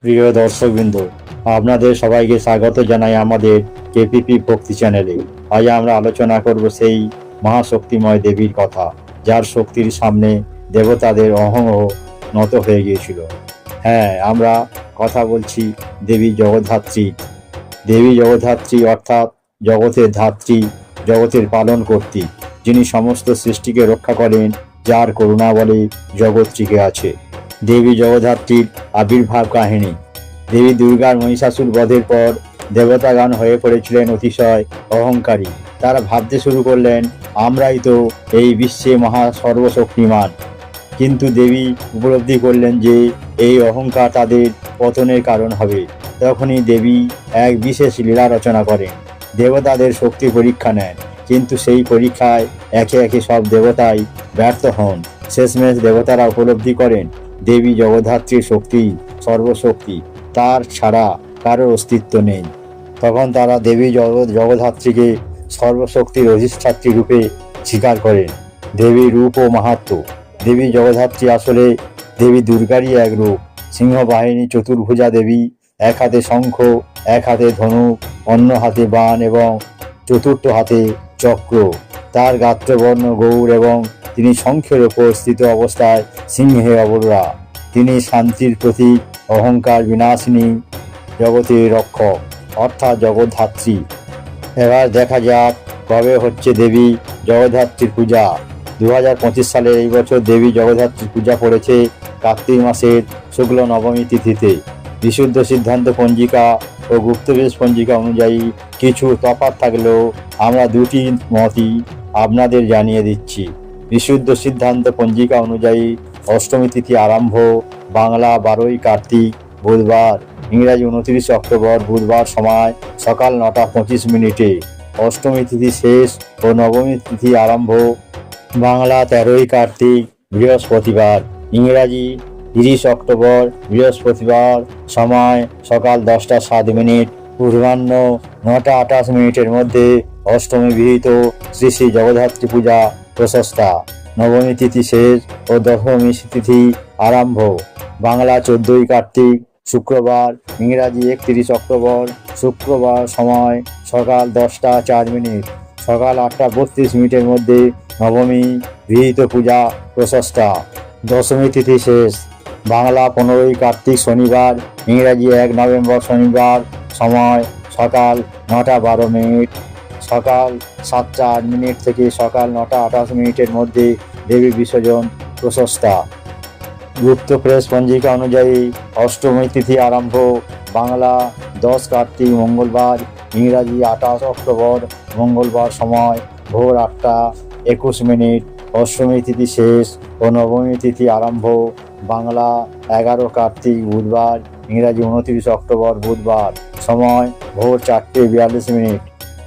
প্রিয় দর্শকবৃন্দ, আপনাদের সবাইকে স্বাগত জানাই আমাদের কেপিপি ভক্তি চ্যানেলে। আজ আমরা আলোচনা করব সেই মহাশক্তিময় দেবীর কথা, যার শক্তির সামনে দেবতাদের অহংও নত হয়ে গিয়েছিল। হ্যাঁ, আমরা কথা বলছি দেবী জগদ্ধাত্রী। দেবী জগদ্ধাত্রী অর্থাৎ জগতের ধাত্রী, জগতের পালন কর্ত্রী, যিনি সমস্ত সৃষ্টিকে রক্ষা করেন, যার করুণা বলে জগৎ টিকে আছে। দেবী জগদ্ধাত্রীর আবির্ভাব কাহিনী। দেবী দুর্গার মহিষাসুর বধের পর দেবতাগণ হয়ে পড়েছিলেন অতিশয় অহংকারী। তারা ভাবতে শুরু করলেন, আমরাই তো এই বিশ্বে মহা সর্বশক্তিমান। কিন্তু দেবী উপলব্ধি করলেন যে এই অহংকার তাদের পতনের কারণ হবে। তখনই দেবী এক বিশেষ লীলা রচনা করেন। দেবতাদের শক্তি পরীক্ষা নেন, কিন্তু সেই পরীক্ষায় একে একে সব দেবতাই ব্যর্থ হন। শেষমেশ দেবতারা উপলব্ধি করেন দেবী জগদ্ধাত্রীর শক্তি সর্বশক্তি, তার ছাড়া কারোর অস্তিত্ব নেই। তখন তারা দেবী জগদ্ধাত্রীকে সর্বশক্তির অধিষ্ঠাত্রী রূপে স্বীকার করেন। দেবীর রূপ ও মাহাত্ম্য। দেবী জগদ্ধাত্রী আসলে দেবী দুর্গারই এক রূপ। সিংহবাহিনী চতুর্ভুজা দেবী, এক হাতে শঙ্খ, এক হাতে ধনুক, অন্য হাতে বাণ এবং চতুর্থ হাতে চক্র। তার গাত্রবর্ণ গৌর এবং তিনি শঙ্খের ওপর স্থিত অবস্থায় সিংহে অবরোহা। তিনি শান্তির প্রতীক, অহংকার বিনাশিনী, জগতের রক্ষক অর্থাৎ জগদ্ধাত্রী। এবার দেখা যাক কবে হচ্ছে দেবী জগদ্ধাত্রীর পূজা। 2025 সালের এই বছর দেবী জগদ্ধাত্রীর পূজা পড়েছে কার্তিক মাসের শুক্ল নবমী তিথিতে। বিশুদ্ধ সিদ্ধান্ত পঞ্জিকা ও গুপ্তবেশ পঞ্জিকা অনুযায়ী কিছু তফাৎ থাকলেও আমরা দুটি মতই আপনাদের জানিয়ে দিচ্ছি। বিশুদ্ধ সিদ্ধান্ত পঞ্জিকা অনুযায়ী অষ্টমী তিথি আরম্ভ বাংলা 12ই কার্তিক বুধবার, ইংরাজি 29 অক্টোবর বুধবার, সময় সকাল 9:25। অষ্টমী তিথি শেষ ও নবমী তিথি আরম্ভ বাংলা 13ই কার্তিক বৃহস্পতিবার, ইংরাজি 30 অক্টোবর বৃহস্পতিবার, সময় সকাল 10:07। পূর্বাহ্ন 9:28 মধ্যে অষ্টমী বিহিত শ্রী শ্রী জগদ্ধাত্রী পূজা প্রশস্তা। নবমী তিথি শেষ ও দশমী তিথি আরম্ভ বাংলা 14ই কার্তিক শুক্রবার, ইংরাজি 31 অক্টোবর শুক্রবার, সময় সকাল 10:04। সকাল 8:32 মধ্যে নবমী বিহিত পূজা প্রশস্তা। দশমী তিথি শেষ বাংলা 15ই কার্তিক শনিবার, ইংরাজি 1 নভেম্বর শনিবার, সময় সকাল 9:12। সকাল 7:08 থেকে সকাল 9:28 মধ্যে দেবী বিসর্জন প্রশস্তা। গুপ্ত প্রেস পঞ্জিকা অনুযায়ী অষ্টমী তিথি আরম্ভ বাংলা 10 কার্তিক মঙ্গলবার, ইংরাজি 28 অক্টোবর মঙ্গলবার, সময় ভোর 8:21। অষ্টমী তিথি শেষ ও নবমী তিথি আরম্ভ বাংলা 11 কার্তিক বুধবার, ইংরাজি 29 অক্টোবর বুধবার, সময় ভোর 4:42।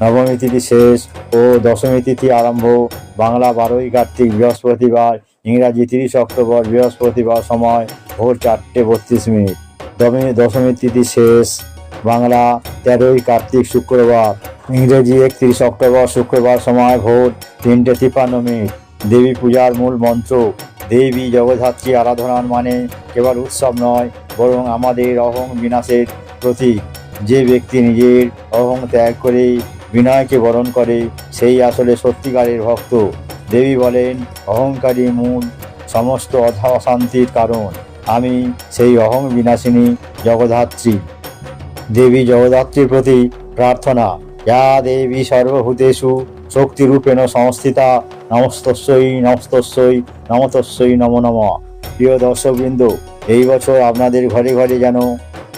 নবমী তিথি শেষ ও দশমী তিথি আরম্ভ বাংলা 12ই কার্তিক বৃহস্পতিবার, ইংরাজি 30 অক্টোবর বৃহস্পতিবার, সময় ভোর 4:32। দশমী তিথি শেষ বাংলা 13ই কার্তিক শুক্রবার, ইংরেজি 31 অক্টোবর শুক্রবার, সময় ভোর 3:53। দেবী পূজার মূল মন্ত্র। দেবী জগদ্ধাত্রী আরাধনার মানে কেবল উৎসব নয়, বরং আমাদের অহং বিনাশের প্রতীক। যে ব্যক্তি নিজের অহং ত্যাগ করে বিনয়কে বরণ করে, সেই আসলে সত্যিকারের ভক্ত। দেবী বলেন, অহংকারী মূল সমস্ত অশান্তির কারণ। আমি সেই অহং বিনাশিনী জগদ্ধাত্রী। দেবী জগদ্ধাত্রীর প্রতি প্রার্থনা। যা দেবী সর্বভূতেষু শক্তিরূপেণ সংস্থিতা, নমস্তস্যৈ নমস্তস্যৈ নমতস্যৈ নমো নমঃ। প্রিয় দর্শকবৃন্দ, এই বছর আপনাদের ঘরে ঘরে যেন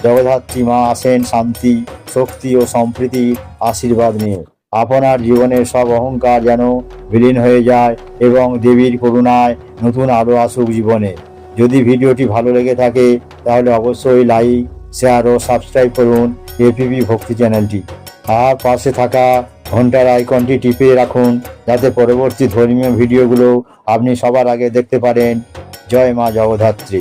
জগদ্ধাত্রী মা আসেন শান্তি, শক্তি ও সম্প্রীতির আশীর্বাদ নিয়ে। আপনার জীবনের সব অহংকার যেন বিলীন হয়ে যায় এবং দেবীর করুণায় নতুন আলো আসুক জীবনে। যদি ভিডিওটি ভালো লেগে থাকে তাহলে অবশ্যই লাইক, শেয়ার ও সাবস্ক্রাইব করুন কেপিপি ভক্তি চ্যানেলটি। আর পাশে থাকা ঘন্টার আইকনটি টিপে রাখুন, যাতে পরবর্তী ধর্মীয় ভিডিওগুলো আপনি সবার আগে দেখতে পারেন। জয় মা জগদ্ধাত্রী।